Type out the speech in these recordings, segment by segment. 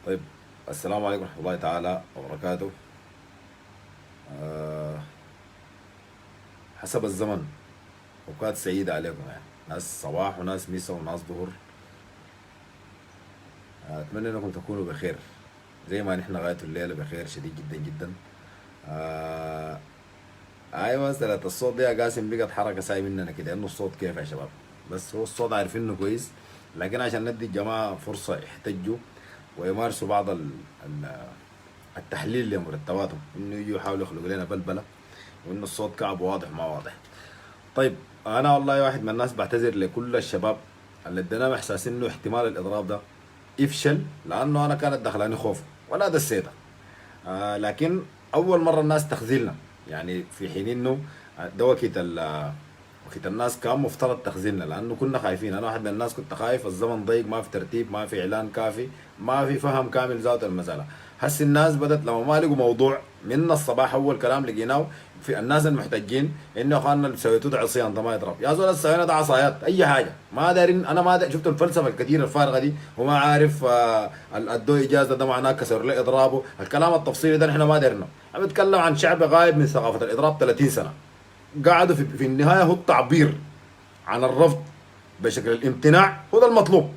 طيب، السلام عليكم ورحمة الله تعالى وبركاته. أه حسب الزمن، أوقات سعيدة عليكم، يعني ناس صباح وناس مساء وناس ظهر. أتمنى أنكم تكونوا بخير زي ما نحن غاية الليلة بخير شديد جدا جدا. أه أيوة، مسألة الصوت دي يا قاسم بقت حركة ساي مننا كده، إنه الصوت كيف يا شباب؟ بس هو الصوت عارفينه كويس، لكن عشان ندي الجماعة فرصة يحتجوا ويمارسوا بعض التحليل لمرتباتهم، انه يجوا يحاولوا يخلقوا لنا بلبله، وانه الصوت كعب واضح ما واضح. طيب، انا والله واحد من الناس بعتذر لكل الشباب اللي اديناهم احساس انه احتمال الاضراب ده يفشل، لانه انا كانت دخلاني خوف ولا دسيتها. لكن اول مره الناس تخذلنا، يعني في حين انه ده وقت الناس كان مفترض تخذلنا، لانه كنا خايفين. انا واحد من الناس كنت خايف، الزمن ضيق، ما في ترتيب، ما في اعلان كافي، ما في فهم كامل ذات المساله. هسي الناس بدت لما ما لقوا موضوع من الصباح، اول كلام لقيناه في الناس المحتجين انه يا اخواننا اللي سويتوه ده عصيان، ده ما يضرب يا زول. سوينا ده عصايات، اي حاجه ما دارين. انا ما دارين. شفت الفلسفه الكثيره الفارغه دي، وما عارف ادو اجازه ده معناه كسر لي اضرابه. الكلام التفصيلي ده نحن ما دارنا. عم بتكلم عن شعب غايب من ثقافه الاضراب 30 سنه. قعدوا في النهايه هو التعبير عن الرفض بشكل الامتناع، هو ده المطلوب.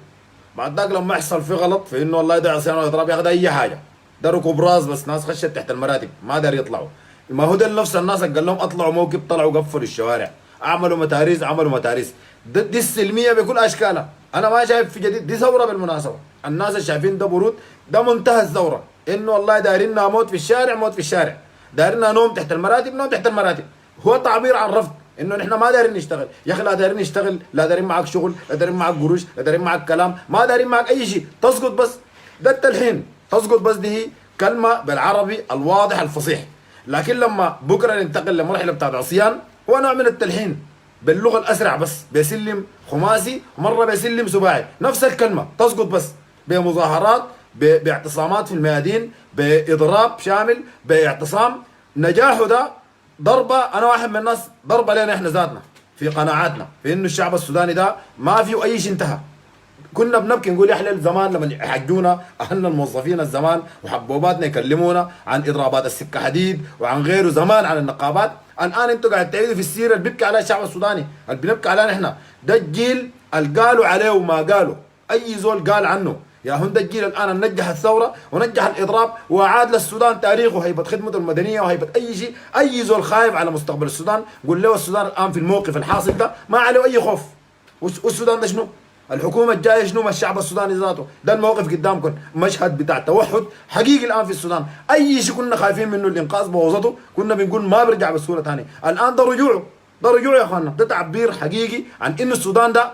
بعد ذاك لما يحصل في غلط في انه والله ده عصيان واضراب، ياخذ اي حاجه. ده ركوب راس بس، ناس خشت تحت المراتب ما دار يطلعوا. ما هو ده نفس الناس اللي قال لهم اطلعوا موكب، طلعوا قفلوا الشوارع، عملوا متاريس، عملوا متاريس. دي السلميه بكل اشكالها. انا ما شايف في جديد، دي ثوره بالمناسبه. الناس اللي شايفين ده برود، ده منتهى الثوره. انه والله دايرنا موت في الشارع، موت في الشارع. دايرنا نوم تحت المراتب، نوم تحت المراتب. هو تعبير عن رفض، انه نحن ما دايرين نشتغل. يا اخي لا دايرين نشتغل، لا دايرين معك شغل، لا دايرين معك قروش، لا دايرين معك كلام، ما دايرين معك اي شيء، تسقط بس. ده التلحين، تسقط بس. دي هي كلمه بالعربي الواضح الفصيح. لكن لما بكره ننتقل لمرحله بتاعت عصيان، هو نوع من التلحين باللغه الاسرع، بس بيسلم خماسي ومره بيسلم سباعي، نفس الكلمه تسقط بس. بمظاهرات، باعتصامات في الميادين، باضراب شامل، باعتصام. نجاحه ده ضربه، انا واحد من الناس ضربه لنا احنا ذاتنا في قناعاتنا في انه الشعب السوداني ده ما فيه اي شيء انتهى. كنا بنبكي نقول يا احلى الزمان لما يحجونا اهلنا الموظفين الزمان وحبوباتنا يكلمونا عن اضرابات السكه حديد وعن غيره زمان، عن النقابات. الان انتوا قاعد تعيدوا في السيره اللي بيبكي عليها الشعب السوداني، اللي بنبكي عليها احنا. ده الجيل اللي قالوا عليه وما قالوا. اي زول قال عنه يا هند الجيل الان نجح الثوره ونجح الاضراب واعاد للسودان تاريخه وهيبه خدمته المدنيه وهيبه اي شيء. اي زول خايف على مستقبل السودان قول له السودان الان في الموقف الحاصل ده ما عليه اي خوف. والسودان ده شنو؟ الحكومه الجايه شنو؟ ما الشعب السوداني ذاته. ده الموقف قدامكم، مشهد بتاع توحد حقيقي الان في السودان. اي شيء كنا خايفين منه الانقاذ بوظته، كنا بنقول ما بيرجع بسهوله ثاني. الان ده رجوعه، ده رجوع يا اخوانا. ده تعبير حقيقي عن انه السودان ده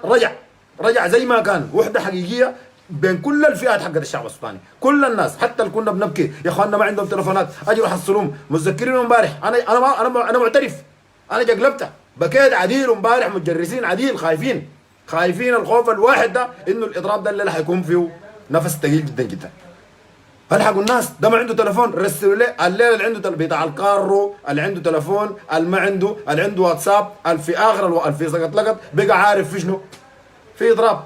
رجع زي ما كان، وحده حقيقيه بين كل الفئات حقت الشعب السوداني. كل الناس حتى اللي كنا بنبكي يا اخوانا ما عندهم تليفونات، اجوا حصلوهم. متذكرين امبارح انا معترف، انا جقلبتها بكيت عديل امبارح. متجرسين عديل، خايفين الخوف الواحد ده انه الاضراب ده اللي حيكون فيه نفس ثقيل جدا جدا. الحقوا الناس، ده ما عنده تليفون رسلوا له الليل، اللي عنده بتاع الكارو، اللي عنده تليفون، اللي ما عنده، اللي عنده واتساب، اللي في اخر اللي في سقط لقط بقى عارف في شنو، في اضراب.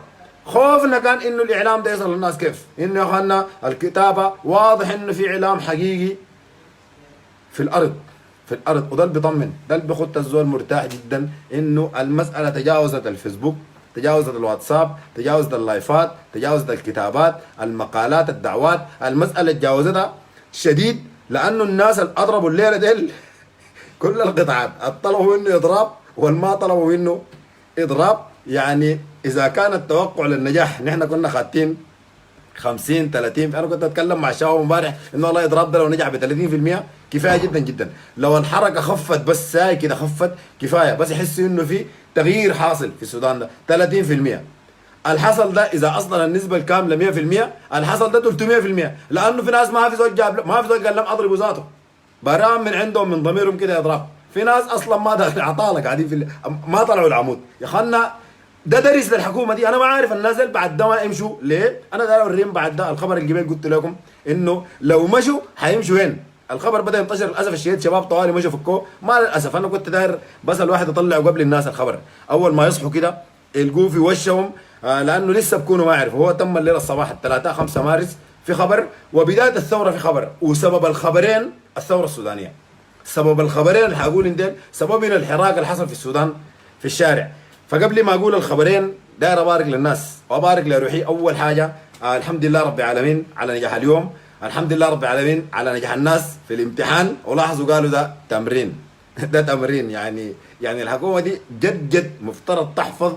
خوفنا كان انه الاعلام ده يصل للناس كيف؟ انه يا اخوانا الكتابه واضح انه في اعلام حقيقي في الارض، وده اللي بيطمن، ده اللي بيخط الزول مرتاح جدا انه المساله تجاوزت الفيسبوك، تجاوزت الواتساب، تجاوزت اللايفات، تجاوزت الكتابات، المقالات، الدعوات. المساله تجاوزتها شديد، لانه الناس اللي اضربوا الليله ديل كل القطاعات طلبوا منه اضراب والما طلبوا منه اضراب. يعني اذا كان التوقع للنجاح نحن كنا خاتين 50 30. انا كنت اتكلم مع شباب امبارح انه والله اضراب ده لو نجح ب 30% كفايه جدا جدا. لو الحركه خفت بس ساي كده خفت كفايه، بس يحسوا انه في تغيير حاصل في السودان ده 30%. الحصل ده اذا اصلا النسبه الكامله 100%، الحصل ده 300%. لانه في ناس ما في زول جاب، ما في زول قال لهم اضربوا ذاته، برام من عندهم من ضميرهم كده اضراب. في ناس اصلا ما داخل عطاله قاعدين في ما طلعوا العمود يا خلنا. ده درس للحكومه دي. انا ما عارف الناس اللي بعد ده ما يمشوا ليه. انا ده اوريهم بعد ده الخبر اللي قبل قلت لكم انه لو مشوا حيمشوا وين. الخبر بدا ينتشر للاسف الشديد، شباب طوالي مشوا فكوه. ما للاسف انا كنت داير بس الواحد يطلعه قبل الناس الخبر، اول ما يصحوا كده يلقوه في وشهم. لانه لسه بكونوا ما يعرفوا. هو تم الليله الصباح الثلاثاء 5 مارس في خبر، وبدايه الثوره في خبر، وسبب الخبرين الثوره السودانيه. سبب الخبرين اللي حقول ديل سببين الحراك اللي حصل في السودان في الشارع. فقبل ما اقول الخبرين داير ابارك للناس وابارك لروحي. اول حاجه الحمد لله رب العالمين على نجاح اليوم، الحمد لله رب العالمين على نجاح الناس في الامتحان. ولاحظوا قالوا ده تمرين ده تمرين. يعني الحكومه دي جد مفترض تحفظ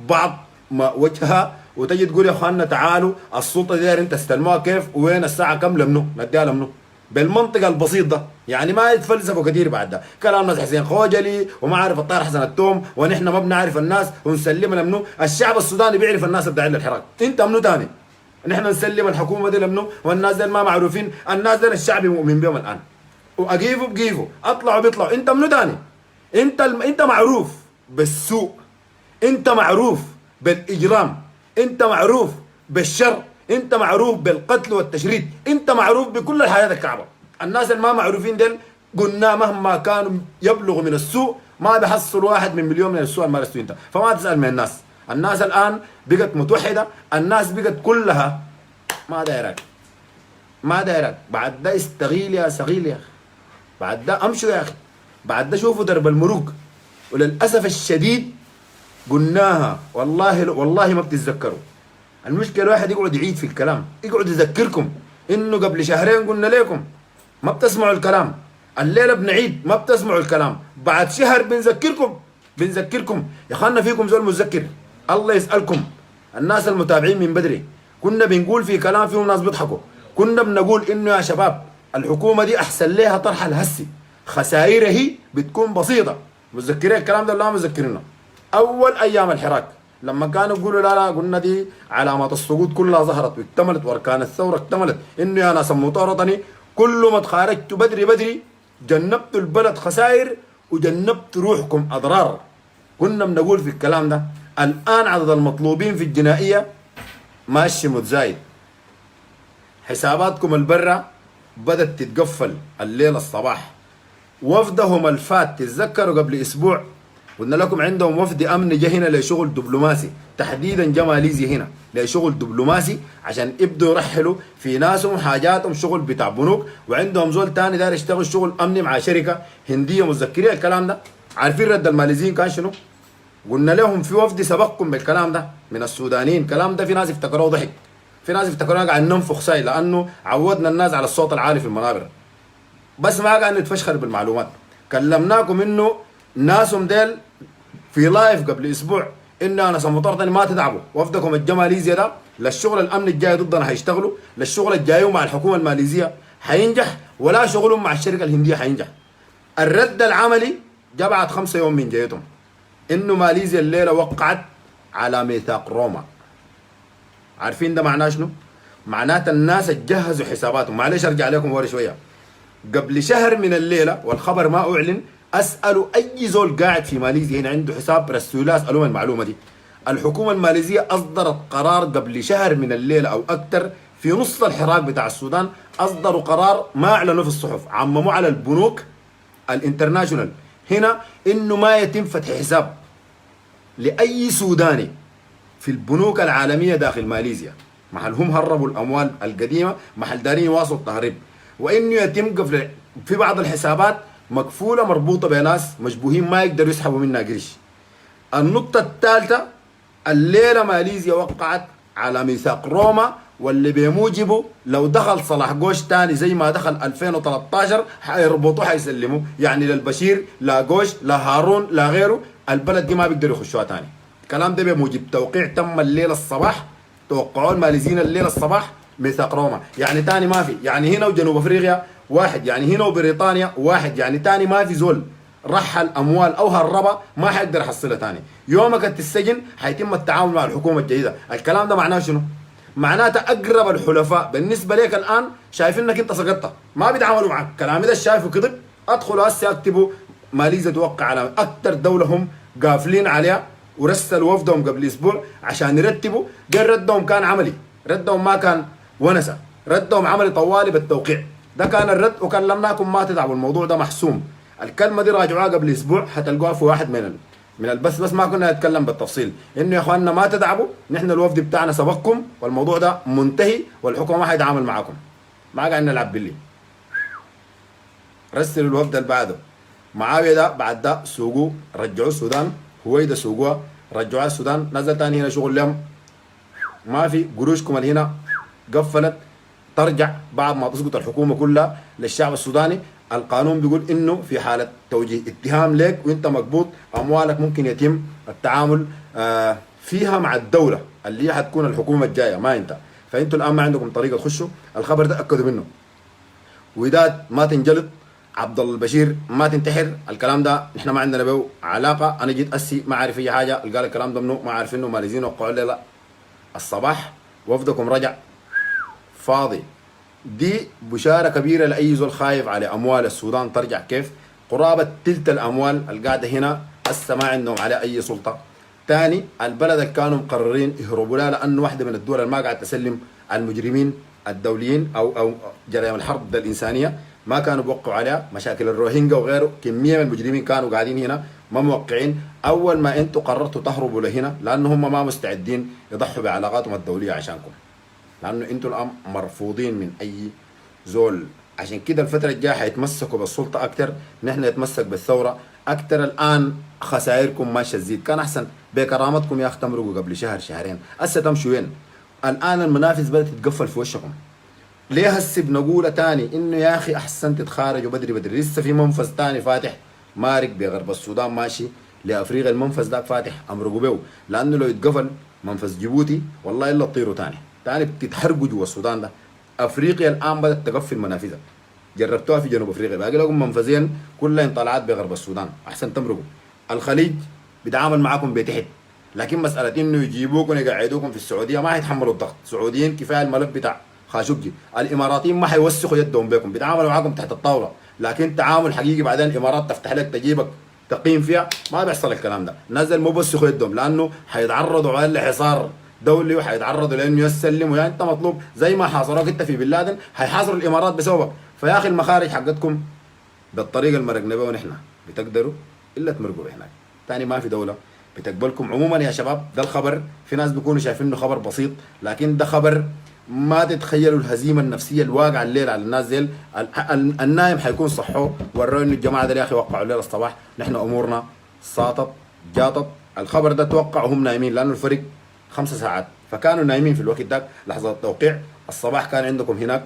بعض ما وجهها وتجي تقول يا اخواننا تعالوا السلطه دي انت تستلموها كيف وين الساعه كم لمنو نديها لمنو بالمنطق البسيط ده. يعني ما يتفلسفوا كثير بعد ده كلام ناس حسين خوجلي وما عارف الطاهر حسن التوم ونحن ما بنعرف الناس ونسلمها لمنو. الشعب السوداني بيعرف الناس الداعين للحراك. انت منو تاني؟ نحن نسلم الحكومه دي لمنو؟ والناس دي ما معروفين. الناس دي الشعب مؤمن بهم الان واجيفوا بجيفوا اطلعوا بيطلعوا. انت منو تاني؟ انت معروف بالسوء، انت معروف بالاجرام، انت معروف بالشر، انت معروف بالقتل والتشريد، انت معروف بكل الحياه الكعبه. الناس اللي ما معروفين دول قلنا مهما كانوا يبلغوا من السوء ما بيحصلوا واحد من مليون من السوء ما لستوا انت. فما تسال من الناس. الناس الان بقت متوحده، الناس بقت كلها ما دايرك ما دايرك. بعد ده استغيل يا صغيل يا اخي، بعد ده امشوا يا اخي، بعد ده شوفوا درب المروق. وللاسف الشديد قلناها والله ما بتتذكروا. المشكله الواحد يقعد يعيد في الكلام، يقعد يذكركم انه قبل شهرين قلنا لكم ما بتسمعوا الكلام، الليله بنعيد ما بتسمعوا الكلام، بعد شهر بنذكركم يا اخوانا. فيكم زول متذكر الله يسالكم. الناس المتابعين من بدري كنا بنقول في كلام فيهم ناس بيضحكوا، كنا بنقول انه يا شباب الحكومه دي احسن لها طرح الهسي، خسائرها هي بتكون بسيطه. متذكرين الكلام ده ولا ما متذكرينه؟ اول ايام الحراك لما كانوا يقولوا لا قلنا دي علامات السقوط كلها ظهرت واكتملت واركان الثوره اكتملت، انه يا ناس المطارطني كل ما تخارجتوا بدري جنبتوا البلد خسائر وجنبت روحكم اضرار. كنا بنقول في الكلام ده. الان عدد المطلوبين في الجنائيه ماشي متزايد، حساباتكم البرة بدت تتقفل الليله الصباح. وفدهم الفات تتذكروا قبل اسبوع قلنا لكم عندهم وفد امن جه هنا لشغل دبلوماسي، تحديدا جا ماليزيا هنا لشغل دبلوماسي عشان يبدوا يرحلوا في ناسهم حاجاتهم شغل بتاع بنوك، وعندهم زول تاني داير يشتغل شغل امني مع شركه هنديه. متذكرين الكلام ده؟ عارفين رد الماليزيين كان شنو؟ قلنا لهم في وفد سبقكم بالكلام ده من السودانيين. الكلام ده في ناس افتكروه ضحك، في ناس افتكروه قاعد ننفخ ساي لانه عودنا الناس على الصوت العالي في المنابر، بس ما قاعد نتفشخر بالمعلومات. كلمناكم انه ناسهم ديل في لايف قبل اسبوع انه انا سمطرتني ما تتعبوا، وفدكم الجماليزيا ده للشغل الامن الجاي ضدنا حيشتغلوا، للشغل الجاي مع الحكومه الماليزيه حينجح، ولا شغلهم مع الشركه الهنديه حينجح. الرد العملي جاء بعد 5 يوم من جايتهم انه ماليزيا الليله وقعت على ميثاق روما. عارفين ده معناه شنو؟ معناته الناس تجهزوا حساباتهم. معلش ارجع لكم ورا شويه. قبل شهر من الليله والخبر ما اعلن، اسالوا اي زول قاعد في ماليزيا هنا عنده حساب رسلوا اسالوهم المعلومه دي. الحكومه الماليزيه اصدرت قرار قبل شهر من الليله او اكثر في نص الحراك بتاع السودان، اصدروا قرار ما اعلنوا في الصحف، عمموا على البنوك الانترناشونال هنا انه ما يتم فتح حساب لاي سوداني في البنوك العالميه داخل ماليزيا، محل هم هربوا الاموال القديمه، محل دارين يواصلوا التهريب، وانه يتم قفل في بعض الحسابات مقفوله مربوطه بناس مشبوهين ما يقدروا يسحبوا منها قرش. النقطه الثالثه، الليله ماليزيا وقعت على ميثاق روما، واللي بموجبه لو دخل صلاح جوش تاني زي ما دخل 2013 حيربطوه حيسلموا، يعني للبشير لا جوش لا هارون لا غيره البلد دي ما بيقدروا يخشوها تاني. الكلام ده بموجب توقيع تم الليله الصباح، توقعوا الماليزيين الليله الصباح ميثاق روما. يعني تاني ما في، يعني هنا وجنوب افريقيا واحد، يعني هنا وبريطانيا واحد، يعني تاني ما في زول رحل اموال او هربها ما حيقدر يحصلها تاني. يومك السجن حيتم التعامل مع الحكومه الجديده. الكلام ده معناه شنو؟ معناته اقرب الحلفاء بالنسبه لك الان شايفينك انت سقطت، ما بيتعاملوا معك. كلامي ده شايفه كذب. ادخلوا هسه اكتبوا ماليزيا توقع على اكثر دوله هم قافلين عليها، ورسلوا وفدهم قبل اسبوع عشان يرتبوا. ده ردهم كان عملي، ردهم ما كان ونسه، ردهم عملي طوالي بالتوقيع. ده كان الرد، وكلمناكم ما تتعبوا، الموضوع ده محسوم. الكلمه دي راجعوها قبل اسبوع حتلقوها في واحد من البث، بس ما كنا نتكلم بالتفصيل انه يا اخواننا ما تدعبوا، نحن الوفد بتاعنا سبقكم والموضوع ده منتهي والحكومه ما حيتعامل معاكم، ما قاعد نلعب باللي. رسلوا الوفد اللي بعده. معاويه ده بعد ده سوقوه رجعوه السودان، هويدا سوقوها رجعوها السودان، نزل تاني هنا شغل لهم ما في قروشكم اللي هنا قفلت، ترجع بعد ما تسقط الحكومه كلها للشعب السوداني. القانون بيقول انه في حاله توجيه اتهام لك وانت مقبوض اموالك ممكن يتم التعامل فيها مع الدوله اللي هي حتكون الحكومه الجايه ما انت. فانتوا الان ما عندكم طريقه تخشوا. الخبر ده اكدوا منه. وداد ما تنجلط، عبد الله البشير ما تنتحر، الكلام ده نحن ما عندنا به علاقه. انا جيت اسي ما اعرف اي حاجه، قال الكلام ده منه ما عارف انه ماليزيين وقعوا لي. لا الصباح وفدكم رجع فاضي. دي بشاره كبيره لاي زول خايف على اموال السودان ترجع. كيف قرابه تلت الاموال القاعده هنا هسه ما عندهم على اي سلطه. تاني البلد اللي كانوا مقررين يهربوا لها لانه واحده من الدول اللي ما قاعد تسلم المجرمين الدوليين او جرائم الحرب ضد الانسانيه ما كانوا بيوقعوا عليها. مشاكل الروهينجا وغيره كميه من المجرمين كانوا قاعدين هنا ما موقعين. اول ما انتوا قررتوا تهربوا لهنا لانه هم ما مستعدين يضحوا بعلاقاتهم الدوليه عشانكم، لانه انتوا الان مرفوضين من اي زول. عشان كده الفتره الجايه حيتمسكوا بالسلطه اكثر، نحن نتمسك بالثوره اكثر. الان خسائركم ماشيه تزيد، كان احسن بكرامتكم يا اخي تمرقوا قبل شهر شهرين، هسه تمشوا وين؟ الان المنافذ بدات تتقفل في وشكم. ليه هسه بنقول تاني انه يا اخي احسن تتخارجوا بدري بدري. لسه في منفذ تاني فاتح مارق بغرب السودان ماشي لافريقيا، المنفذ ده فاتح امرقوا به، لانه لو يتقفل منفذ جيبوتي والله الا تطيروا تاني بتتحرقوا جوا السودان ده. افريقيا الان بدات تقفل منافذها، جربتوها في جنوب افريقيا، باقي لكم منفذين كلها طلعات بغرب السودان، احسن تمرقوا. الخليج بيتعامل معاكم بتحت، لكن مساله انه يجيبوكم يقعدوكم في السعوديه ما حيتحملوا الضغط. السعوديين كفايه الملف بتاع خاشقجي، الاماراتيين ما حيوسخوا يدهم بكم، بيتعاملوا معاكم تحت الطاوله، لكن تعامل حقيقي بعدين الامارات تفتح لك تجيبك تقييم فيها ما بيحصل الكلام ده. نزل مو بوسخوا يدهم لانه حيتعرضوا على حصار دولي وحيتعرضوا لانه يسلموا. يعني انت مطلوب زي ما حاصروك انت في بن لادن حيحاصروا الامارات بسببك. فيا اخي المخارج حقتكم بالطريقه اللي مرقنا بها ونحن بتقدروا الا تمرقوا هناك. ثاني ما في دوله بتقبلكم. عموما يا شباب ده الخبر، في ناس بيكونوا شايفين انه خبر بسيط، لكن ده خبر ما تتخيلوا الهزيمه النفسيه الواقعه الليل على الناس ديل. النايم حيكون صحوه وروا انه الجماعه دي يا اخي وقعوا الليل الصباح نحن امورنا ساطت جاطت. الخبر ده توقع وهم نايمين لانه الفريق 5 ساعات، فكانوا نايمين في الوقت ده لحظه التوقيع. الصباح كان عندكم هناك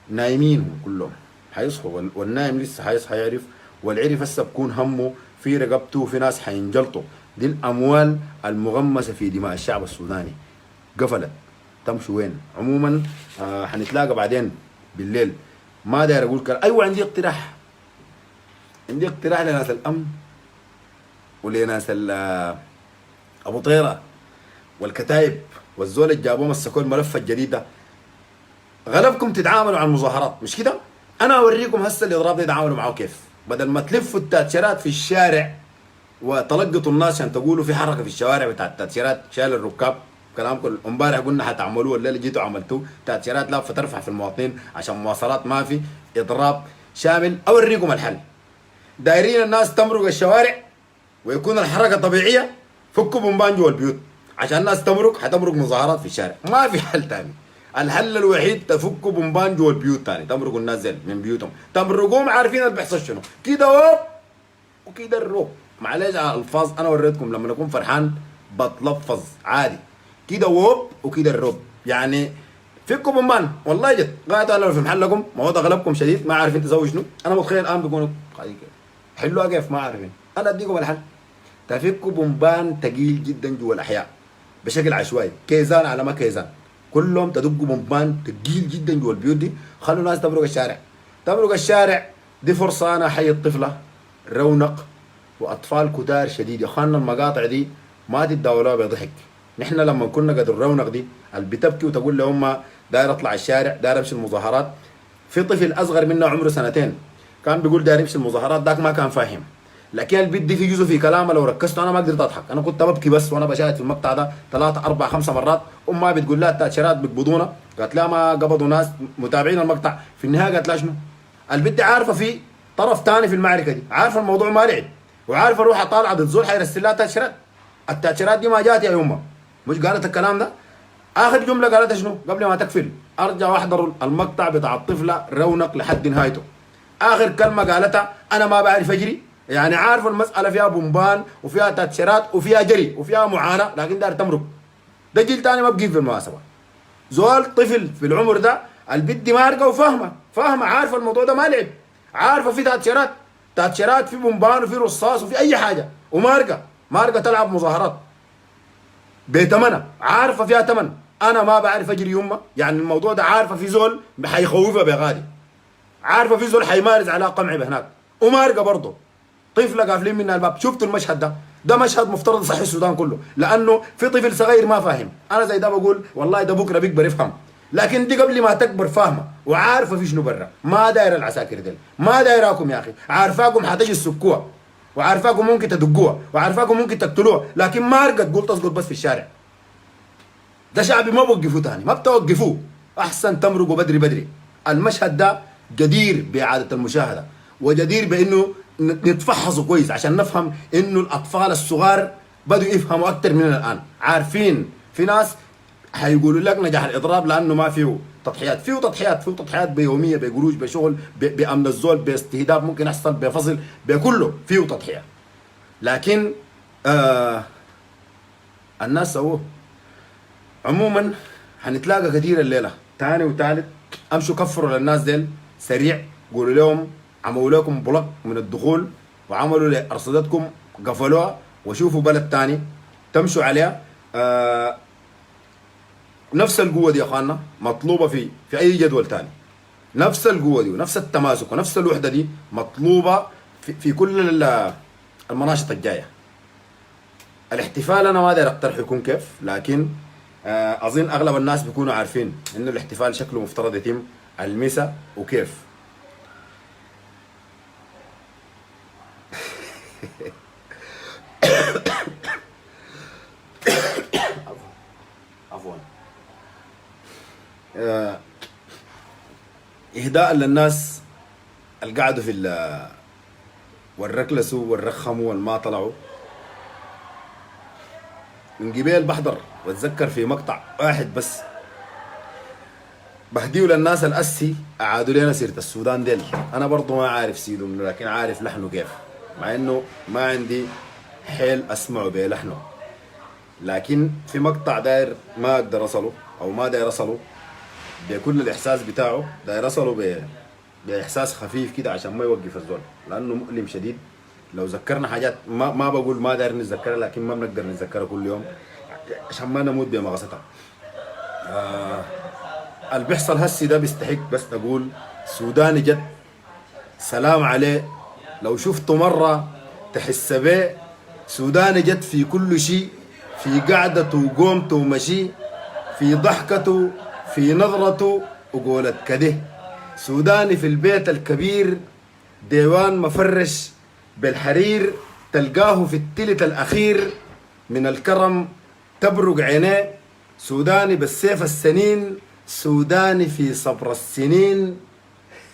نايمين هم كلهم، حيصحوا والنايم لسه حيصحى يعرف، والعرف هسه بكون همه في رقبته وفي ناس حينجلطوا. دي الاموال المغمسه في دماء الشعب السوداني قفلت، تمشوا وين؟ عموما حنتلاقى بعدين بالليل. ما داير اقول كلام. ايوه عندي اقتراح، عندي اقتراح لناس الامن ولناس ابو طيره والكتايب والزول اللي جابوه مسكوا الملف الجديد ده. غلبكم تتعاملوا على المظاهرات مش كده؟ انا اوريكم هسه الاضراب ده يتعاملوا معه كيف. بدل ما تلفوا التاتشيرات في الشارع وتلقطوا الناس عشان تقولوا في حركه في الشوارع بتاع التاتشيرات شايل الركاب، كلامكم امبارح قلنا حتعملوه الليله جيتوا عملتوه، تاتشيرات لافه ترفع في المواطنين عشان مواصلات ما في، اضراب شامل. اوريكم الحل. دايرين الناس تمرق الشوارع ويكون الحركه طبيعيه، فكوا بمبان جوا البيوت عشان الناس تمرق، حتمرق مظاهرات في الشارع، ما في حل تاني. الحل الوحيد تفكوا بمبان جوا البيوت تاني، تمرقوا الناس زي من بيوتهم، تمرقوهم عارفين اللي بيحصل شنو، كده ووب وكده الروب. معلش على الفاظ انا وريتكم لما اكون فرحان بتلفظ عادي، كده ووب وكده الروب. يعني فيكم بمبان والله جد قاعد انا في محلكم ما هو ده غلبكم شديد ما عارفين تسوي شنو. انا متخيل الان بيكونوا حلوها كيف ما عارفين. انا اديكم الحل، تفكوا بمبان ثقيل جدا جوا الاحياء بشكل عشوائي، كيزان على ما كيزان، كلهم تدقوا بمبان ثقيل جدا جوا البيوت دي، خلوا الناس تمرق الشارع. تمرق الشارع دي فرصه انا احيي الطفله رونق واطفال كتار شديد. يا اخواننا المقاطع دي ما تتداولوها بضحك. نحن لما كنا قد الرونق دي اللي بتبكي وتقول لهم داير اطلع الشارع داير امشي المظاهرات، في طفل اصغر منه عمره 2 كان بيقول داير يمشي المظاهرات، ذاك ما كان فاهم. لكن البنت دي في جزء في كلامها لو ركزت انا ما قدرت اضحك، انا كنت ببكي بس وانا بشاهد في المقطع ده 3 4 5 مرات. امها بتقول لها التاشيرات بيقبضونا، قالت لها ما قبضوا ناس متابعين المقطع. في النهايه قالت لها شنو؟ البنت عارفه في طرف ثاني في المعركه دي، عارفه الموضوع ما لعب، وعارف اروح اطالع ضد زول حيرسل لها تاشيرات. التاشيرات دي ما جات يا يمه، مش قالت الكلام ده. اخر جمله قالتها شنو قبل ما تقفل؟ ارجع واحضر المقطع بتاع الطفله رونق لحد نهايته. اخر كلمه قالتها انا ما بعرف اجري. يعني عارف المساله فيها بومبان وفيها تاتشيرات وفيها جري وفيها معاناه، لكن دار تمرق. ده جيل تاني ما بقيف بالمناسبه. زول طفل في العمر ده البت دي مارقه وفاهمه عارفه الموضوع ده ما لعب، عارفه في تاتشيرات في بومبان وفي رصاص وفي اي حاجه، ومارقه تلعب مظاهرات بتمنى، عارفه فيها تمن. انا ما بعرف اجري يمه، يعني الموضوع ده عارفه في زول حيخوفها بغادي، عارفه في زول حيمارس على قمع هناك، ومارقه برضه طفله قافلين منها الباب. شفتوا المشهد ده؟ ده مشهد مفترض يصحي السودان كله، لانه في طفل صغير ما فاهم. انا زي ده بقول والله ده بكره بيكبر يفهم، لكن دي قبل ما تكبر فاهمه وعارفه في شنو برا. ما دايره العساكر ديل، ما دايراكم يا اخي، عارفاكم حتجي تسكوها، وعارفاكم ممكن تدقوها، وعارفاكم ممكن تقتلوها، لكن ما ارقى تقول تسقط بس في الشارع. ده شعبي ما بوقفوه تاني، ما بتوقفوه، احسن تمرقوا بدري بدري. المشهد ده جدير باعاده المشاهده، وجدير بانه نتفحصه كويس عشان نفهم انه الاطفال الصغار بدوا يفهموا اكثر مننا الان. عارفين في ناس حيقولوا لك نجاح الاضراب لانه ما فيه تضحيات، فيه تضحيات بيوميه، بقروش، بشغل، بامن الزول، باستهداف ممكن يحصل، بفصل، بكله فيه تضحيه. لكن الناس سووه. عموما حنتلاقى كثير الليله ثاني وثالث. امشوا كفروا للناس ديل سريع، قولوا لهم عملوا لكم بلوك من الدخول، وعملوا لارصدتكم قفلوها، وشوفوا بلد ثاني تمشوا عليها. نفس القوه دي يا اخواننا مطلوبه في اي جدول ثاني. نفس القوه دي ونفس التماسك ونفس الوحده دي مطلوبه في كل المناشط الجايه. الاحتفال انا ما ادري اقترح يكون كيف، لكن اظن اغلب الناس بيكونوا عارفين انه الاحتفال شكله مفترض يتم المسا وكيف. عفوا. اهداء للناس اللي قعدوا في والركلسوا والرخموا والما طلعوا. من قبيل بحضر واتذكر في مقطع واحد بس بهديه للناس الاسي اعادوا لنا سيره السودان ديل. انا برضو ما عارف سيده منه، لكن عارف لحنه كيف، مع انه ما عندي حيل اسمعه بلحنه. لكن في مقطع داير ما اقدر اصله او ما داير اصله بكل الاحساس بتاعه، داير اصله باحساس خفيف كده عشان ما يوقف الزول، لانه مؤلم شديد. لو ذكرنا حاجات ما بقول ما داير نتذكرها، لكن ما بنقدر نتذكرها كل يوم عشان ما نموت بمغصتها. اللي بيحصل هسي ده بيستحق بس نقول سوداني جد سلام عليه. لو شفته مرة تحس بيه. سوداني جد في كل شيء، في قعدته وقومته ومشي، في ضحكته، في نظرته وقولت كده. سوداني في البيت الكبير ديوان مفرش بالحرير، تلقاه في التلت الأخير من الكرم تبرق عينيه. سوداني بالسيف السنين، سوداني في صبر السنين.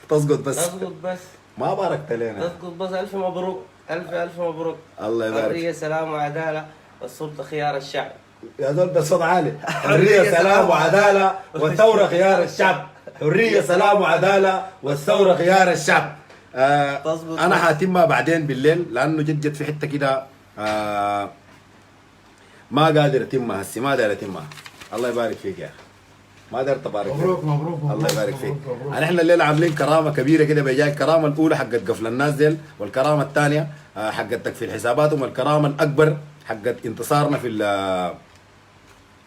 تسقط بس ما باركت علينا. تسقط بس. ألف مبروك، ألف مبروك. الله يبارك. حرية سلام وعدالة والسلطة خيار الشعب. يا زول بصوت عالي. حرية سلام وعدالة والثورة خيار الشعب. حرية سلام وعدالة والثورة خيار الشعب. أنا حاتمها بعدين بالليل لأنه جد في حتة كده ما قادر أتمها هسي، ما قادر أتمها. الله يبارك فيك يا أخي، ما قدرت ابارك. مبروك مبروك. الله يبارك فيك. احنا الليله عاملين كرامه كبيره كده بجاي. الكرامه الاولى حقت قفل الناس ديل، والكرامه الثانيه حقت تكفير حساباتهم، والكرامه الاكبر حقت انتصارنا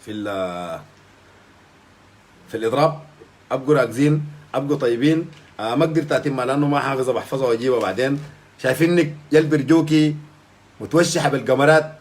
في الاضراب. ابقوا راكزين، ابقوا طيبين. ما قدرت اتمها لانه ما حافظه، بحفظها واجيبها بعدين. شايفينك يل برجوكي متوشحه بالقمرات،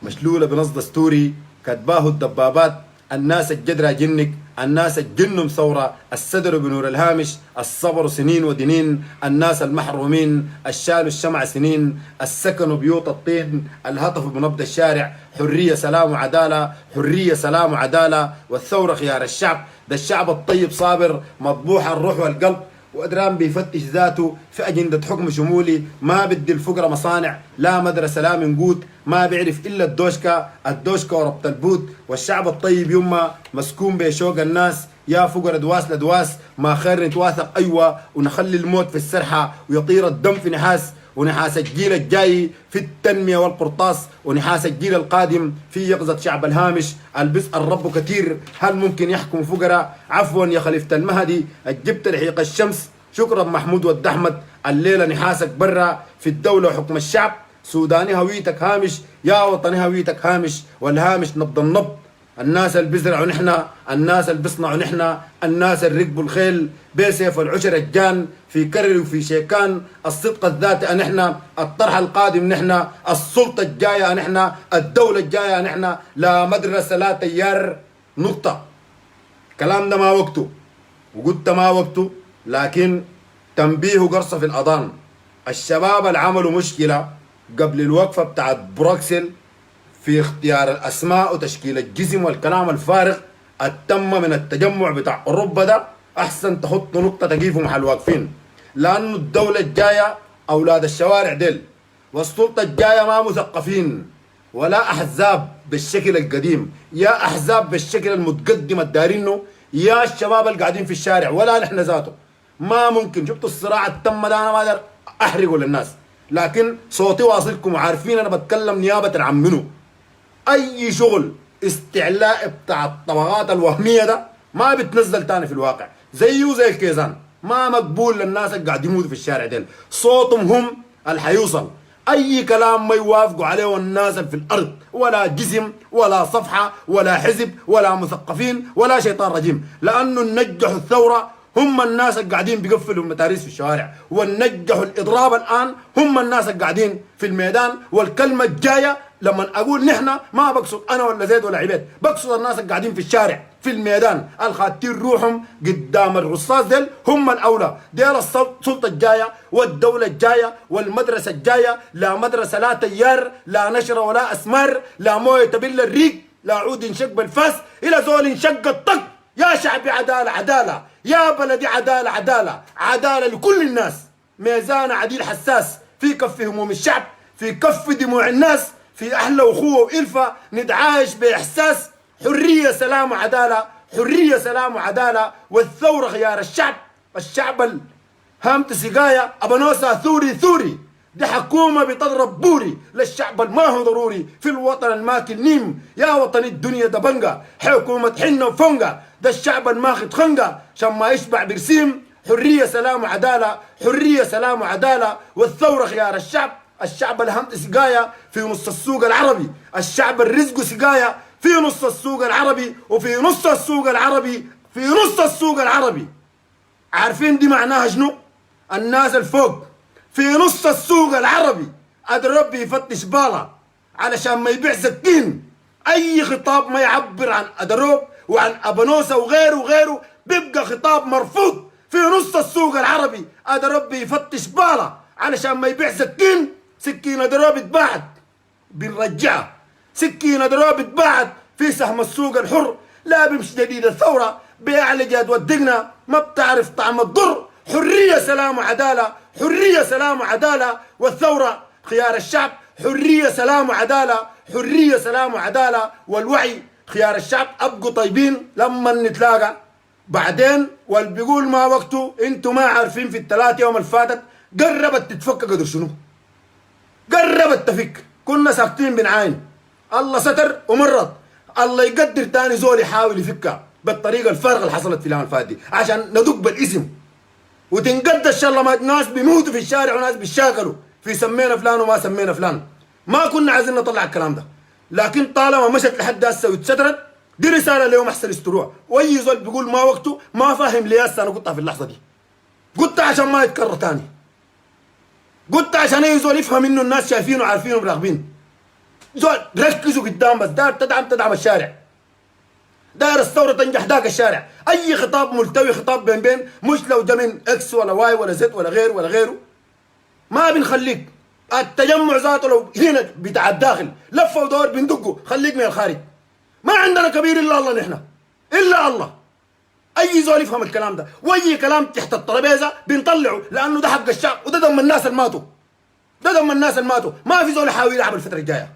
مشلوله بنص دستوري، كاتباه الدبابات. الناس الجدرة جنك، الناس الجن ثورة، السدر بنور الهامش، الصبر سنين ودنين. الناس المحرومين الشال الشمع سنين، السكن بيوت الطين، الهتف بنبض الشارع. حرية سلام وعدالة، حرية سلام وعدالة والثورة خيار الشعب. ده الشعب الطيب صابر مطبوح الروح والقلب، وأدران بيفتش ذاته في أجندة حكم شمولي، ما بدي الفقراء مصانع، لا مدرسة لا من قوت، ما بيعرف إلا الدوشكا وربط البوت، والشعب الطيب يما مسكون بشوق الناس، يا فقراء دواس لدواس، ما خير نتواثق أيوة ونخلي الموت في السرحة ويطير الدم في نحاس، ونحاس الجيل الجاي في التنمية والقرطاس، ونحاس الجيل القادم في يقظة شعب الهامش. البسء الرب كثير، هل ممكن يحكم فقراء؟ عفوا يا خليفة المهدي، الجبت رحيق الشمس، شكرا محمود ود أحمد، الليلة نحاسك برا في الدولة وحكم الشعب، سوداني هويتك هامش، يا وطني هويتك هامش، والهامش نبض النبض، الناس اللي بيزرعوا نحنا، الناس اللي بيصنعوا نحنا، الناس اللي ركبوا الخيل بسيف العشر الجان في كرر وفي شيكان، الصدق الذاتي نحنا، الطرح القادم نحنا، السلطة الجاية نحنا، الدولة الجاية نحنا، لا مدرسة لا تيار، نقطة. كلام ده ما وقته، وقلت ما وقته، لكن تنبيه قرصة في الأذان. الشباب اللي عملوا مشكلة قبل الوقفة بتاعت بروكسل في اختيار الأسماء وتشكيل الجسم والكلام الفارغ التم من التجمع بتاع أوروبا ده، أحسن تحطوا نقطة تقيفوا محل واقفين، لأنه الدولة الجاية أولاد الشوارع ديل، والسلطة الجاية ما مثقفين ولا أحزاب بالشكل القديم، يا أحزاب بالشكل المتقدم الدارينه، يا الشباب اللي قاعدين في الشارع، ولا نحن ذاته. ما ممكن شفتوا الصراع التم ده، أنا ما أقدر أحرقه للناس، لكن صوتي واصلكم وعارفين أنا بتكلم نيابة عن منو. اي شغل استعلاء بتاع الطبقات الوهميه ده ما بتنزل تاني في الواقع، زيه زي الكيزان، ما مقبول للناس اللي قاعد يموتوا في الشارع ديل، صوتهم هم اللي حيوصل. اي كلام ما يوافقوا عليه الناس اللي في الارض، ولا جسم ولا صفحه ولا حزب ولا مثقفين ولا شيطان رجيم، لانه نجحوا الثوره هم الناس اللي قاعدين بيقفلوا المتاريس في الشوارع، ونجحوا الاضراب الان هم الناس اللي قاعدين في الميدان. والكلمه الجايه لما اقول نحن ما بقصد انا ولا زيد ولا عبيد، بقصد الناس اللي قاعدين في الشارع في الميدان الخاتين روحهم قدام الرصاص ديل، هم الاولى ديل السلطه الجايه والدوله الجايه والمدرسه الجايه، لا مدرسه لا تيار لا نشره ولا اسمار، لا مويه تبل الريق، لا عود ينشق بالفاس الى زول ينشق الطق. يا شعبي عداله عداله، يا بلدي عداله عداله، عداله لكل الناس، ميزان عديل حساس في كف هموم الشعب، في كف دموع الناس، في أحلى أخوة وإلفة نتعايش بإحساس حرية سلام وعدالة، حرية سلام وعدالة، والثورة خيار الشعب. الشعب هامت سقايا أبنوسا ثوري ثوري، دي حكومة بتضرب بوري للشعب الما هو ضروري في الوطن الماكل نيم، يا وطن الدنيا دبنجة حكومة حنة وفنجة، ده الشعب الماخد خنجة عشان ما يشبع برسيم. حرية سلام وعدالة، حرية سلام وعدالة، والثورة خيار الشعب. الشعب الهمت سقايا في نص السوق العربي، الشعب الرزق سقايا في نص السوق العربي، وفي نص السوق العربي، في نص السوق العربي. عارفين دي معناها شنو؟ الناس الفوق في نص السوق العربي الرب يفتش بالا علشان ما يبيع سكين. اي خطاب ما يعبر عن ادروب وعن ابنوسه وغيره وغيره بيبقى خطاب مرفوض. في نص السوق العربي ادروب يفتش بالا علشان ما يبيع سكين. سكينة دروب اتباعت بنرجعها، سكينة دروب اتباعت في سهم السوق الحر، لا بمشي جديد الثورة بأعلى جاد ودقنا ما بتعرف طعم الضر. حرية سلام وعدالة، حرية سلام وعدالة، والثورة خيار الشعب. حرية سلام وعدالة، حرية سلام وعدالة، والوعي خيار الشعب. أبقوا طيبين لما نتلاقى بعدين. واللي بيقول ما وقته، انتوا ما عارفين في الثلاث يوم الفاتت قربت تتفك قدر شنو؟ قربت تفك، كنا ساكتين بنعاين، الله ستر ومرض، الله يقدر تاني زول يحاول يفكها بالطريقه الفارغه اللي حصلت في اليوم الفادي عشان ندق بالاسم وتنقد ان شاء الله. ما ناس بيموتوا في الشارع وناس بيشاكلوا في سمينا فلان وما سمينا فلان. ما كنا عايزين نطلع الكلام ده، لكن طالما مشت لحد هسه واتسترت دي رساله لهم احسن يستروها. واي زول بيقول ما وقته ما فاهم ليه هسه انا قلتها في اللحظه دي، قلتها عشان ما يتكرر تاني، قلت عشان اي زول يفهم انه الناس شايفينه وعارفينه وراغبين. زول ركزوا قدام، بس دار تدعم الشارع، داير الثوره تنجح ذاك الشارع. اي خطاب ملتوي خطاب بين مش لو جا من اكس ولا واي ولا زد ولا غير ولا غيره ما بنخليك. التجمع ذاته لو هنا بتاع الداخل لفه ودور بندقه، خليك من الخارج. ما عندنا كبير الا الله، نحن الا الله، اي زول يفهم الكلام ده، واي كلام تحت الترابيزه بنطلعه، لانه ده حق الشعب وده دم الناس اللي ماتوا. ده دم الناس اللي ماتوا، ما في زول يحاول يلعب الفتره الجايه.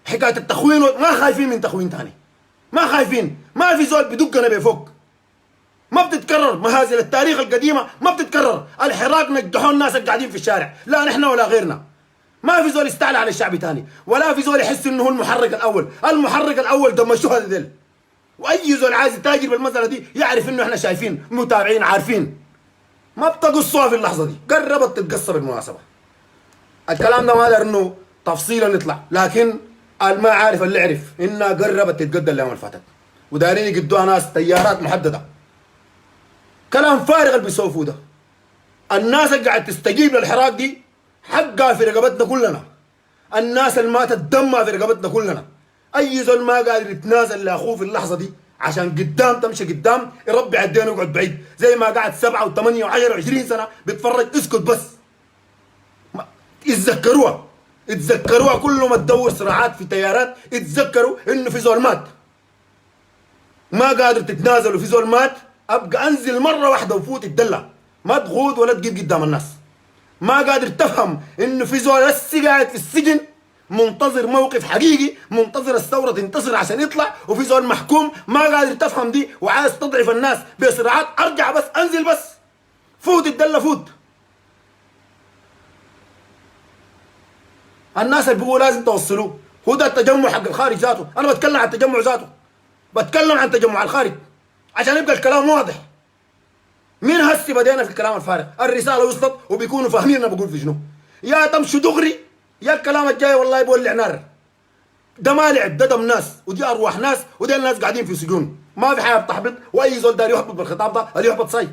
حكايه التخوين ما خايفين من تخوين ثاني، ما خايفين، ما في زول بدقنا بفوق. ما بتتكرر مهازل التاريخ القديمه، ما بتتكرر. الحراك نجحوا الناس القاعدين في الشارع، لا نحن ولا غيرنا. ما في زول يستعلى على الشعب ثاني، ولا في زول يحس انه هو المحرك الاول. المحرك الاول دم الشهداء ديل. واي زول عايز يتاجر بالمساله دي يعرف انه احنا شايفين متابعين عارفين. ما بتقصوها في اللحظه دي، قربت تتقصى بالمناسبه. الكلام ده ما دار انه تفصيلا نطلع، لكن ما عارف اللي عرف انها قربت تتقدى الايام اللي فاتت، ودارين يقدوها ناس تيارات محدده. كلام فارغ اللي بيسوفوه ده. الناس اللي قاعد تستجيب للحراك دي حقها في رقبتنا كلنا. الناس اللي ماتت دمها في رقبتنا كلنا. اي زول ما قادر يتنازل لاخوه في اللحظه دي عشان قدام تمشي قدام يربي عدين ويقعد بعيد، زي ما قعد 7 و8 و10 و20 سنه بيتفرج. اسكت بس. يتذكروها، يتذكروها كل ما تدور صراعات في تيارات، يتذكروا انه في زول مات. ما قادر تتنازل وفي زول مات، ابقى انزل مره واحده وفوت الدله، ما تغوض ولا تجيب قدام الناس. ما قادر تفهم انه في زول هسه قاعد في السجن منتظر موقف حقيقي، منتظر الثوره تنتصر عشان يطلع، وفي زول محكوم. ما قادر تفهم دي وعايز تضعف الناس بصراعات. ارجع بس، انزل بس، فوت الدله فوت. الناس اللي بيقولوا لازم توصلوه هو ده التجمع حق الخارج ذاته. انا بتكلم عن التجمع ذاته، بتكلم عن تجمع الخارج عشان يبقى الكلام واضح. مين هسي بدينا في الكلام الفارغ؟ الرساله وصلت وبيكونوا فاهمين انا بقول في شنو. يا تمشوا دغري يا الكلام الجاي والله يولع نار. ده ما لعب، ده دم ناس، ودي ارواح ناس، ودي الناس قاعدين في سجون. ما في حاجه بتحبط، واي زول داري يحبط بالخطاب ده اللي يحبط صاي.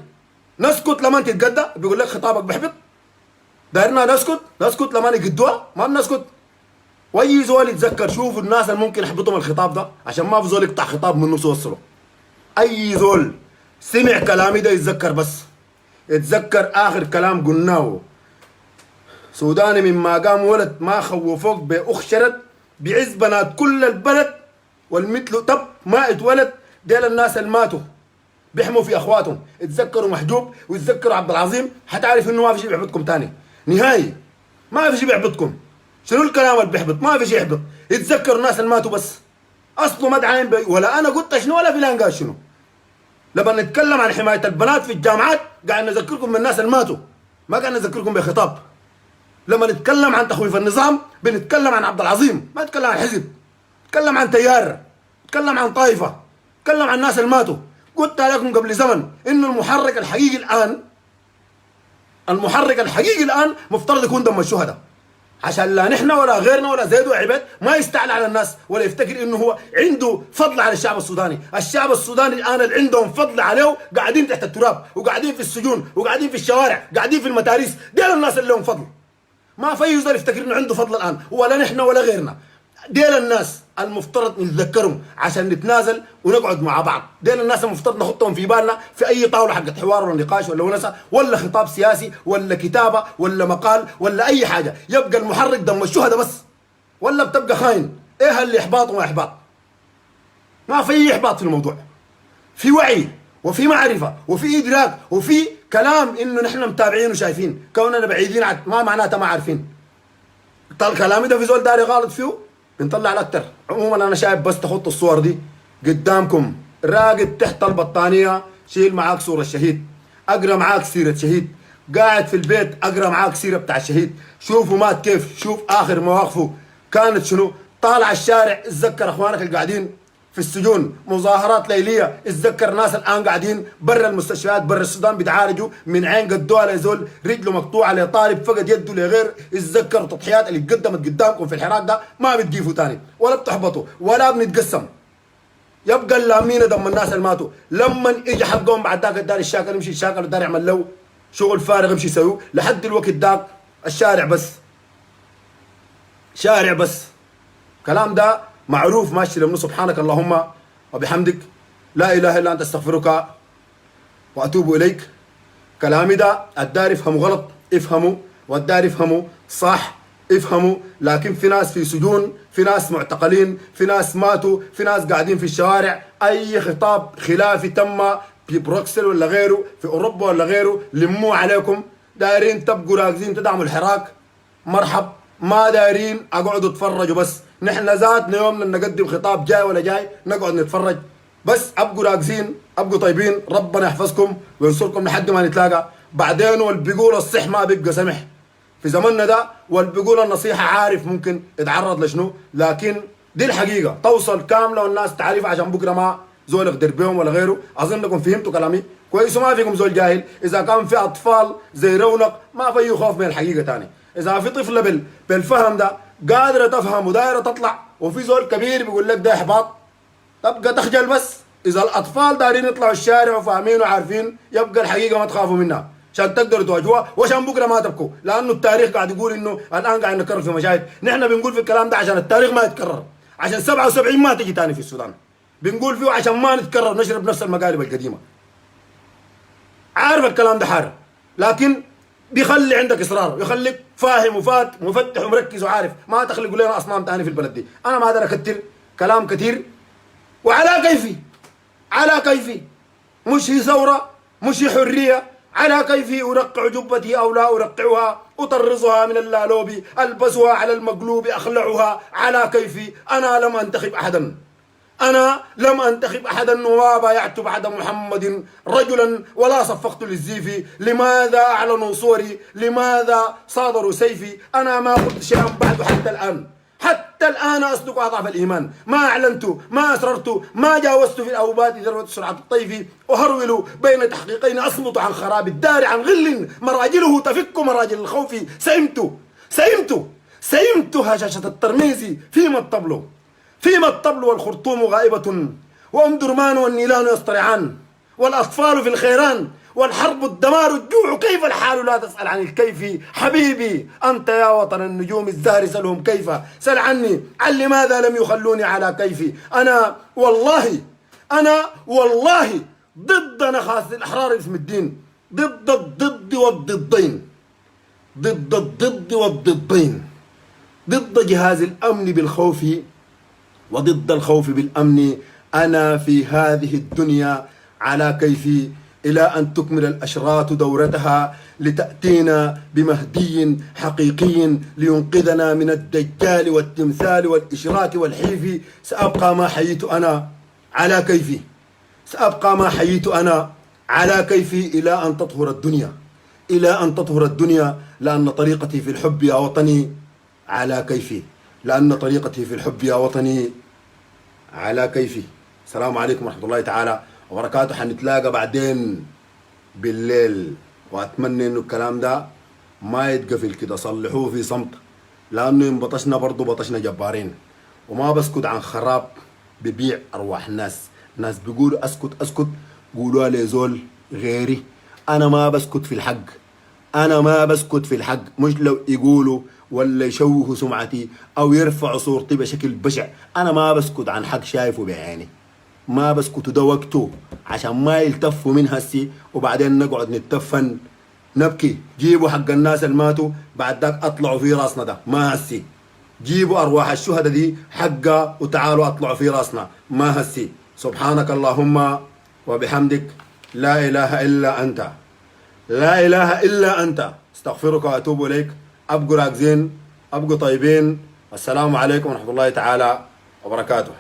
نسكت لما تتقدى بيقول لك خطابك بيحبط. دايرنا نسكت، نسكت لما يقدوها، ما بنسكت. واي زول يتذكر، شوفوا الناس اللي ممكن يحبطهم الخطاب ده عشان ما في زول يقطع خطاب من نص يوصله. اي زول سمع كلامي ده يتذكر بس، يتذكر اخر كلام قلناه. سوداني مما قام ولد ما خوفوك باخشرت بعز بنات كل البلد، والمثل تب ما اتولد. ديل الناس اللي ماتوا بيحموا في اخواتهم. يتذكروا محجوب ويتذكروا عبد العظيم، حتعرف انه ما في شيء بيحبطكم تاني نهائي. ما في شيء بيحبطكم. شنو الكلام اللي بيحبط؟ ما في شيء يحبط. يتذكروا الناس اللي ماتوا بس. اصله ما دعاين ولا انا قلت شنو ولا فلان قال شنو. لما نتكلم عن حمايه البنات في الجامعات قاعد نذكركم بالناس اللي ماتوا، ما قاعد نذكركم بخطاب. لما نتكلم عن تخويف النظام بنتكلم عن عبد العظيم، ما نتكلم عن حزب، نتكلم عن تيار، نتكلم عن طائفه، نتكلم عن الناس اللي ماتوا. قلت لكم قبل زمن انه المحرك الحقيقي الان، المحرك الحقيقي الان مفترض يكون دم الشهداء، عشان لا نحن ولا غيرنا ولا زيد وعباد ما يستعلى على الناس ولا يفتكر انه هو عنده فضل على الشعب السوداني. الشعب السوداني الان اللي عندهم فضل عليه قاعدين تحت التراب وقاعدين في السجون وقاعدين في الشوارع قاعدين في المتاريس. ديل الناس اللي لهم فضل. ما في يقدر يفتكر انه عنده فضل الان، ولا نحن ولا غيرنا. ديل الناس المفترض نتذكرهم عشان نتنازل ونقعد مع بعض. ديل الناس المفترض نحطهم في بالنا في اي طاوله حقت حوار ولا نقاش ولا ونسه ولا خطاب سياسي ولا كتابه ولا مقال ولا اي حاجه. يبقى المحرك دم الشهداء بس، ولا بتبقى خاين. ايه اللي احباط وما احباط؟ ما في اي احباط في الموضوع. في وعي وفي معرفه وفي ادراك وفي كلام انه نحن متابعين وشايفين. كوننا بعيدين ما معناتها ما عارفين. طال كلامي ده في زول داري غلط فيه بنطلع على اكتر. عموما انا شايف بس تحط الصور دي قدامكم، راقد تحت البطانيه، شيل معاك صوره الشهيد، اقرا معاك سيره شهيد، قاعد في البيت اقرا معاك سيره بتاع الشهيد، شوفوا مات كيف، شوف اخر مواقفه كانت شنو. طالع الشارع اتذكر اخوانك اللي قاعدين في السجون، مظاهرات ليليه، اتذكر ناس الان قاعدين برا المستشفيات برا السودان بيتعالجوا من عين قدوها لزول رجله مقطوعه لطالب فقد يده لغير. اتذكروا التضحيات اللي قدمت قدامكم في الحراك ده. ما بتجيفوا تاني ولا بتحبطوا ولا بنتقسم. يبقى اللامين دم الناس اللي ماتوا. لما يجي حقهم بعد ذاك الدار الشاكل يمشي الشاكل والدار يعمل له شغل فارغ يمشي يسويه. لحد الوقت ذاك الشارع بس، شارع بس. الكلام ده معروف ماشي لمنه. سبحانك اللهم وبحمدك لا اله الا انت استغفرك واتوب اليك. كلامي ده الدار يفهموا غلط افهموا، والدار يفهموا صح افهموا. لكن في ناس في سجون، في ناس معتقلين، في ناس ماتوا، في ناس قاعدين في الشوارع. اي خطاب خلافي تم في بروكسل ولا غيره، في اوروبا ولا غيره، لموه عليكم. دايرين تبقوا راكزين تدعموا الحراك، مرحب. ما دايرين اقعدوا تتفرجوا بس. نحن ذاتنا يوم لما نقدم خطاب جاي ولا جاي نقعد نتفرج بس. ابقوا راكزين، ابقوا طيبين، ربنا يحفظكم وينصركم لحد ما نتلاقى. بعدين واللي بيقول الصح ما بيبقى سمح في زمننا ده، واللي بيقول النصيحه عارف ممكن يتعرض لشنو. لكن دي الحقيقه توصل كامله والناس تعرف، عشان بكره ما زول يقدر بيهم ولا غيره. اظنكم فهمتوا كلامي كويس وما فيكم زول جاهل. اذا كان في اطفال زي رونق ما في خوف من الحقيقه تاني. اذا في طفله بالفهم ده قادره تفهم ودايره تطلع، وفي زول كبير بيقول لك ده احباط، تبقى تخجل بس. اذا الاطفال دارين يطلعوا الشارع وفاهمين وعارفين، يبقى الحقيقه ما تخافوا منها عشان تقدروا تواجهوها، وعشان بكره ما تبكوا. لانه التاريخ قاعد يقول انه الان قاعد نكرر في مشاهد. نحن بنقول في الكلام ده عشان التاريخ ما يتكرر، عشان 77 ما تجي تاني في السودان. بنقول فيه عشان ما نتكرر نشرب نفس المقالب القديمه. عارف الكلام ده حار، لكن بيخلي عندك اصرار، يخليك فاهم وفات مفتح ومركز وعارف. ما تخلقوا لنا اصنام تاني في البلد دي. انا ما اقدر اكتر كلام كثير، وعلى كيفي، على كيفي. مش هي ثوره، مش هي حريه، على كيفي ارقع جبتي او لا ارقعها، اطرزها من اللالوب، البسها على المقلوب، اخلعها على كيفي. انا لم انتخب احدا، أنا لم أنتخب أحدا وما بايعت بعد محمد رجلا ولا صفقت للزيف. لماذا أعلنوا صوري؟ لماذا صادروا سيفي؟ أنا ما قلت شيئا بعد حتى الآن. حتى الآن أصدق أضعف الإيمان. ما أعلنت، ما أسررت، ما جاوزت في الأوبات ذروة سرعة الطيف. أهرول بين تحقيقين، أصمت عن خراب الدار، عن غل مراجله تفك مراجل الخوف. سئمت هشاشة الترميز. فيما الطبل والخرطوم غائبة، وأم درمان والنيلان يصطرعان، والأطفال في الخيران، والحرب الدمار الجوع. كيف الحال لا تسأل عن الكيف؟ حبيبي أنت يا وطن النجوم الزهر، سلهم كيف. سل عني عن لماذا لم يخلوني على كيفي. أنا والله ضد نخاس الأحرار اسم الدين، ضد الضد والضدين، ضد جهاز الأمن بالخوف وضد الخوف بالأمن. أنا في هذه الدنيا على كيفي، إلى أن تكمل الأشراط دورتها لتأتينا بمهدي حقيقي لينقذنا من الدجال والتمثال والإشراك والحيف. سأبقى ما حييت أنا على كيفي، سأبقى ما حييت أنا على كيفي إلى أن تطهر الدنيا، إلى أن تطهر الدنيا. لأن طريقتي في الحب يا وطني على كيفي، لأن طريقتي في الحب يا وطني على كيفي. السلام عليكم ورحمة الله تعالى وبركاته. حنتلاقى بعدين بالليل، وأتمنى إنه الكلام ده ما يتقفل كده، صلحوه في صمت. لأنه إن بطشنا برضو بطشنا جبارين، وما بسكت عن خراب ببيع أرواح الناس. ناس بيقولوا أسكت، قولوا لي زول غيري. أنا ما بسكت في الحق، أنا ما بسكت في الحق. مش لو يقولوا ولا يشوهوا سمعتي أو يرفعوا صورتي بشكل بشع، أنا ما بسكت عن حق شايفه بعيني، ما بسكت. ده وقته عشان ما يلتفوا من هسي وبعدين نقعد نتفن نبكي. جيبوا حق الناس اللي ماتوا، بعد ذاك اطلعوا في راسنا. ده ما هسي. جيبوا أرواح الشهداء دي حقها وتعالوا اطلعوا في راسنا، ما هسي. سبحانك اللهم وبحمدك، لا إله إلا أنت، لا إله إلا أنت، استغفرك وأتوب إليك. أبقوا راكزين، أبقوا طيبين. السلام عليكم ورحمة الله تعالى وبركاته.